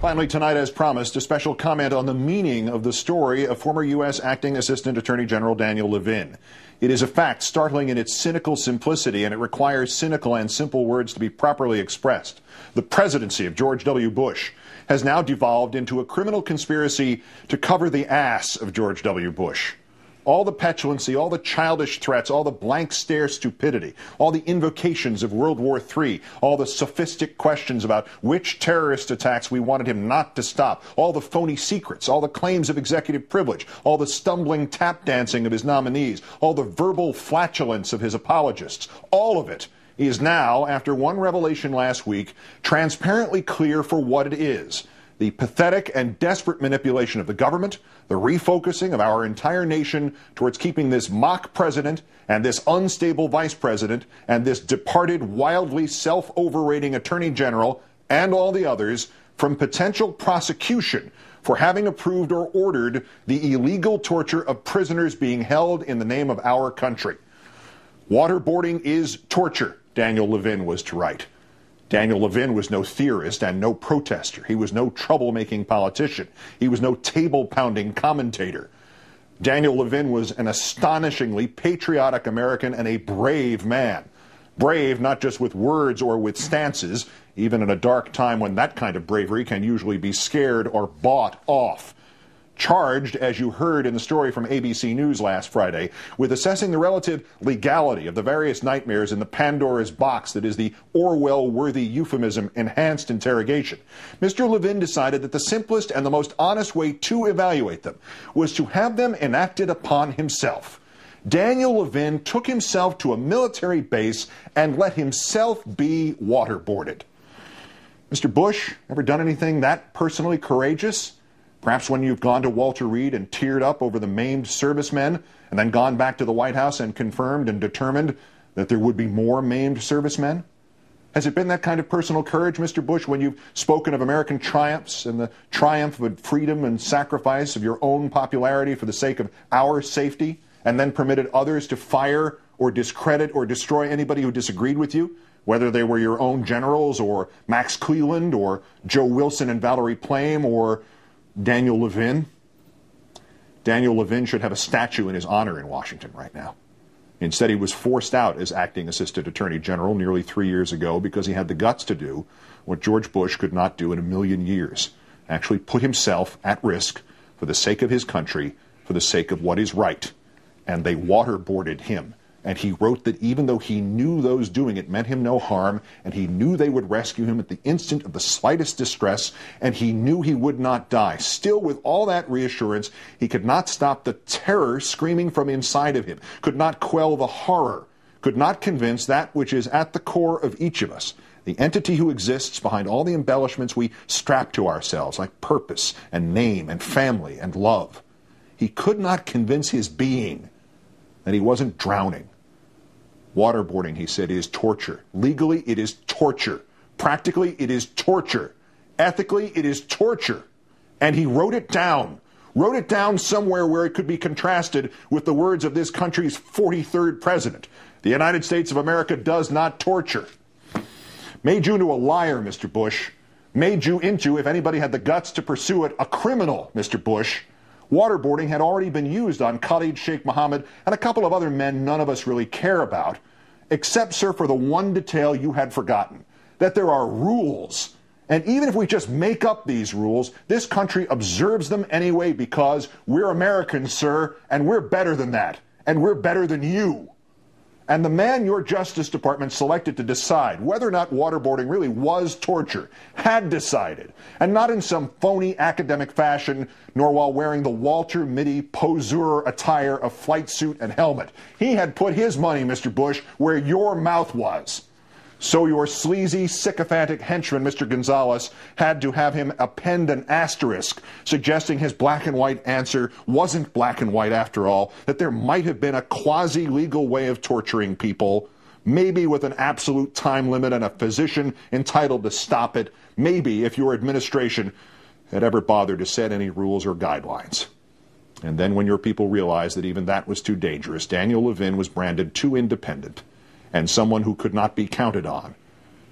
Finally tonight, as promised, a special comment on the meaning of the story of former U.S. Acting Assistant Attorney General Daniel Levin. It is a fact startling in its cynical simplicity, and it requires cynical and simple words to be properly expressed. The presidency of George W. Bush has now devolved into a criminal conspiracy to cover the ass of George W. Bush. All the petulancy, all the childish threats, all the blank stare stupidity, all the invocations of World War III, all the sophistic questions about which terrorist attacks we wanted him not to stop, all the phony secrets, all the claims of executive privilege, all the stumbling tap dancing of his nominees, all the verbal flatulence of his apologists, all of it is now, after one revelation last week, transparently clear for what it is: the pathetic and desperate manipulation of the government, the refocusing of our entire nation towards keeping this mock president and this unstable vice president and this departed, wildly self-overrating attorney general and all the others from potential prosecution for having approved or ordered the illegal torture of prisoners being held in the name of our country. Waterboarding is torture, Daniel Levin was to write. Daniel Levin was no theorist and no protester. He was no troublemaking politician. He was no table-pounding commentator. Daniel Levin was an astonishingly patriotic American and a brave man. Brave not just with words or with stances, even in a dark time when that kind of bravery can usually be scared or bought off. Charged, as you heard in the story from ABC News last Friday, with assessing the relative legality of the various nightmares in the Pandora's box that is the Orwell-worthy euphemism enhanced interrogation, Mr. Levin decided that the simplest and the most honest way to evaluate them was to have them enacted upon himself. Daniel Levin took himself to a military base and let himself be waterboarded. Mr. Bush, ever done anything that personally courageous? Perhaps when you've gone to Walter Reed and teared up over the maimed servicemen, and then gone back to the White House and confirmed and determined that there would be more maimed servicemen? Has it been that kind of personal courage, Mr. Bush, when you've spoken of American triumphs and the triumph of freedom and sacrifice of your own popularity for the sake of our safety, and then permitted others to fire or discredit or destroy anybody who disagreed with you, whether they were your own generals or Max Cleland or Joe Wilson and Valerie Plame or Daniel Levin? Daniel Levin should have a statue in his honor in Washington right now. Instead, he was forced out as acting assistant attorney general nearly 3 years ago because he had the guts to do what George Bush could not do in a million years: actually put himself at risk for the sake of his country, for the sake of what is right. And they waterboarded him. And he wrote that even though he knew those doing it meant him no harm, and he knew they would rescue him at the instant of the slightest distress, and he knew he would not die, still with all that reassurance, he could not stop the terror screaming from inside of him, could not quell the horror, could not convince that which is at the core of each of us, the entity who exists behind all the embellishments we strap to ourselves, like purpose and name and family and love. He could not convince his being that he wasn't drowning. Waterboarding, he said, is torture. Legally, it is torture. Practically, it is torture. Ethically, it is torture. And he wrote it down somewhere where it could be contrasted with the words of this country's 43rd president. The United States of America does not torture. Made you into a liar, Mr. Bush. Made you into, if anybody had the guts to pursue it, a criminal, Mr. Bush. Waterboarding had already been used on Khalid Sheikh Mohammed and a couple of other men none of us really care about, except, sir, for the one detail you had forgotten, that there are rules. And even if we just make up these rules, this country observes them anyway because we're Americans, sir, and we're better than that, and we're better than you. And the man your Justice Department selected to decide whether or not waterboarding really was torture had decided, and not in some phony academic fashion, nor while wearing the Walter Mitty poseur attire of flight suit and helmet. He had put his money, Mr. Bush, where your mouth was. So your sleazy, sycophantic henchman, Mr. Gonzalez, had to have him append an asterisk suggesting his black and white answer wasn't black and white after all, that there might have been a quasi-legal way of torturing people, maybe with an absolute time limit and a physician entitled to stop it, maybe if your administration had ever bothered to set any rules or guidelines. And then when your people realized that even that was too dangerous, Daniel Levin was branded too independent, and someone who could not be counted on.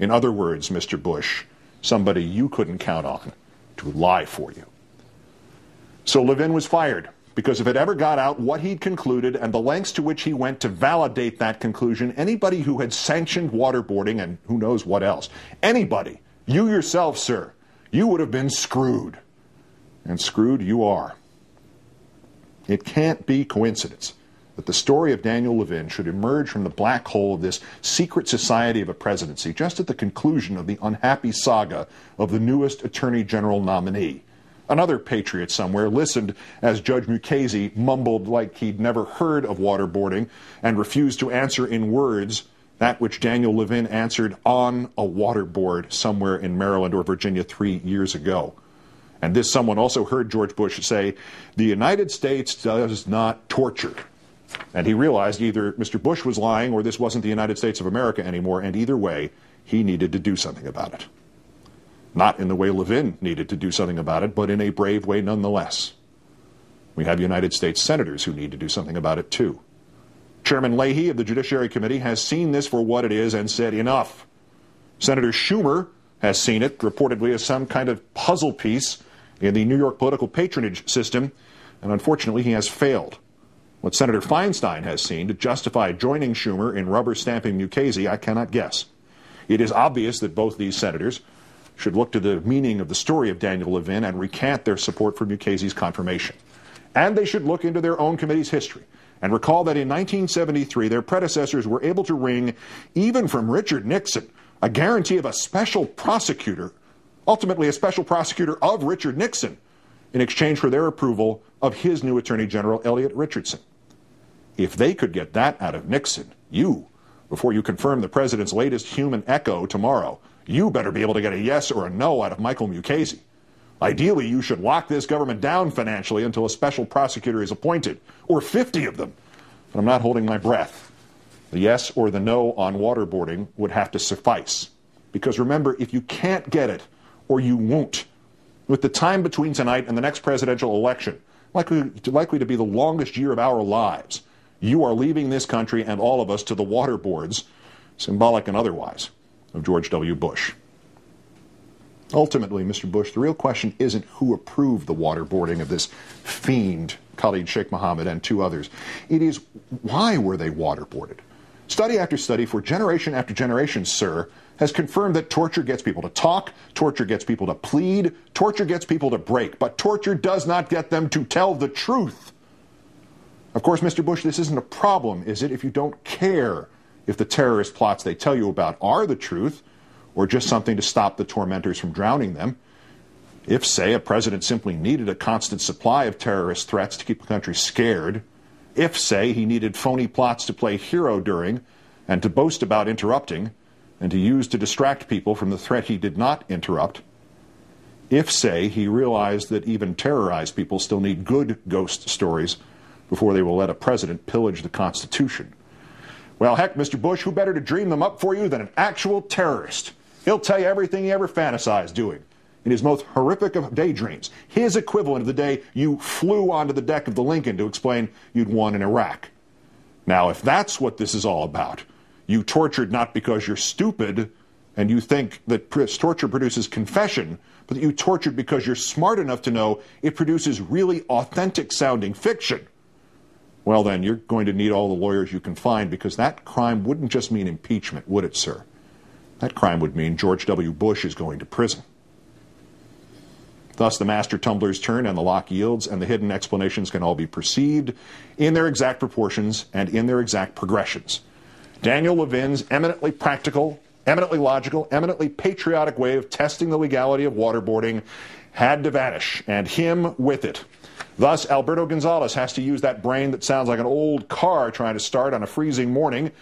In other words, Mr. Bush, somebody you couldn't count on, to lie for you. So Levin was fired, because if it ever got out what he'd concluded and the lengths to which he went to validate that conclusion, anybody who had sanctioned waterboarding and who knows what else, anybody, you yourself, sir, you would have been screwed. And screwed you are. It can't be coincidence that the story of Daniel Levin should emerge from the black hole of this secret society of a presidency just at the conclusion of the unhappy saga of the newest Attorney General nominee. Another patriot somewhere listened as Judge Mukasey mumbled like he'd never heard of waterboarding and refused to answer in words that which Daniel Levin answered on a waterboard somewhere in Maryland or Virginia 3 years ago. And this someone also heard George Bush say, "The United States does not torture." And he realized either Mr. Bush was lying or this wasn't the United States of America anymore, and either way, he needed to do something about it. Not in the way Levin needed to do something about it, but in a brave way nonetheless. We have United States senators who need to do something about it too. Chairman Leahy of the Judiciary Committee has seen this for what it is and said enough. Senator Schumer has seen it reportedly as some kind of puzzle piece in the New York political patronage system, and unfortunately he has failed. What Senator Feinstein has seen to justify joining Schumer in rubber-stamping Mukasey, I cannot guess. It is obvious that both these senators should look to the meaning of the story of Daniel Levin and recant their support for Mukasey's confirmation. And they should look into their own committee's history and recall that in 1973 their predecessors were able to wring, even from Richard Nixon, a guarantee of a special prosecutor, ultimately a special prosecutor of Richard Nixon, in exchange for their approval of his new Attorney General, Elliot Richardson. If they could get that out of Nixon, before you confirm the president's latest human echo tomorrow, you better be able to get a yes or a no out of Michael Mukasey. Ideally, you should lock this government down financially until a special prosecutor is appointed, or 50 of them. But I'm not holding my breath. The yes or the no on waterboarding would have to suffice. Because remember, if you can't get it, or you won't, with the time between tonight and the next presidential election, likely to be the longest year of our lives, you are leaving this country and all of us to the waterboards, symbolic and otherwise, of George W. Bush. Ultimately, Mr. Bush, the real question isn't who approved the waterboarding of this fiend, Khalid Sheikh Mohammed, and 2 others. It is why were they waterboarded? Study after study for generation after generation, sir, has confirmed that torture gets people to talk, torture gets people to plead, torture gets people to break, but torture does not get them to tell the truth. Of course, Mr. Bush, this isn't a problem, is it, if you don't care if the terrorist plots they tell you about are the truth, or just something to stop the tormentors from drowning them? If, say, a president simply needed a constant supply of terrorist threats to keep the country scared, if, say, he needed phony plots to play hero during and to boast about interrupting and to use to distract people from the threat he did not interrupt, if, say, he realized that even terrorized people still need good ghost stories before they will let a president pillage the Constitution. Well, heck, Mr. Bush, who better to dream them up for you than an actual terrorist? He'll tell you everything he ever fantasized doing in his most horrific of daydreams, his equivalent of the day you flew onto the deck of the Lincoln to explain you'd won in Iraq. Now, if that's what this is all about, you tortured not because you're stupid and you think that torture produces confession, but that you tortured because you're smart enough to know it produces really authentic-sounding fiction, well then, you're going to need all the lawyers you can find, because that crime wouldn't just mean impeachment, would it, sir? That crime would mean George W. Bush is going to prison. Thus, the master tumblers turn and the lock yields, and the hidden explanations can all be perceived in their exact proportions and in their exact progressions. Daniel Levin's eminently practical, eminently logical, eminently patriotic way of testing the legality of waterboarding had to vanish, and him with it. Thus, Alberto Gonzales has to use that brain that sounds like an old car trying to start on a freezing morning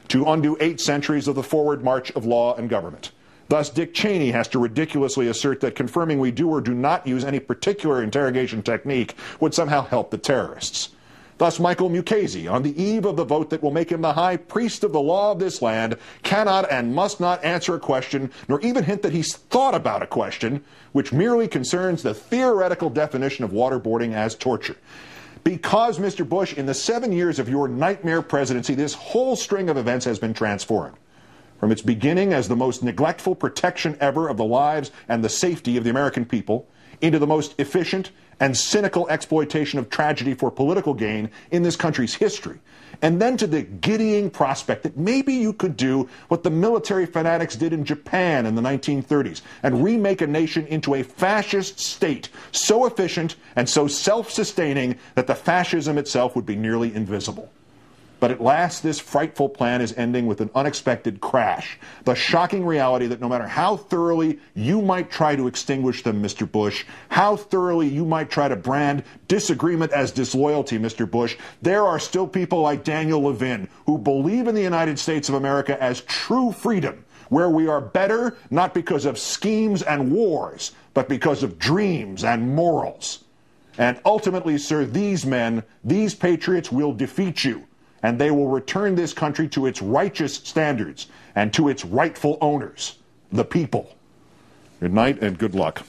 to undo 8 centuries of the forward march of law and government. Thus, Dick Cheney has to ridiculously assert that confirming we do or do not use any particular interrogation technique would somehow help the terrorists. Thus, Michael Mukasey, on the eve of the vote that will make him the high priest of the law of this land, cannot and must not answer a question, nor even hint that he's thought about a question, which merely concerns the theoretical definition of waterboarding as torture. Because, Mr. Bush, in the 7 years of your nightmare presidency, this whole string of events has been transformed. From its beginning as the most neglectful protection ever of the lives and the safety of the American people, into the most efficient and cynical exploitation of tragedy for political gain in this country's history. And then to the giddying prospect that maybe you could do what the military fanatics did in Japan in the 1930s and remake a nation into a fascist state so efficient and so self-sustaining that the fascism itself would be nearly invisible. But at last, this frightful plan is ending with an unexpected crash. The shocking reality that no matter how thoroughly you might try to extinguish them, Mr. Bush, how thoroughly you might try to brand disagreement as disloyalty, Mr. Bush, there are still people like Daniel Levin who believe in the United States of America as true freedom, where we are better not because of schemes and wars, but because of dreams and morals. And ultimately, sir, these men, these patriots will defeat you. And they will return this country to its righteous standards and to its rightful owners, the people. Good night and good luck.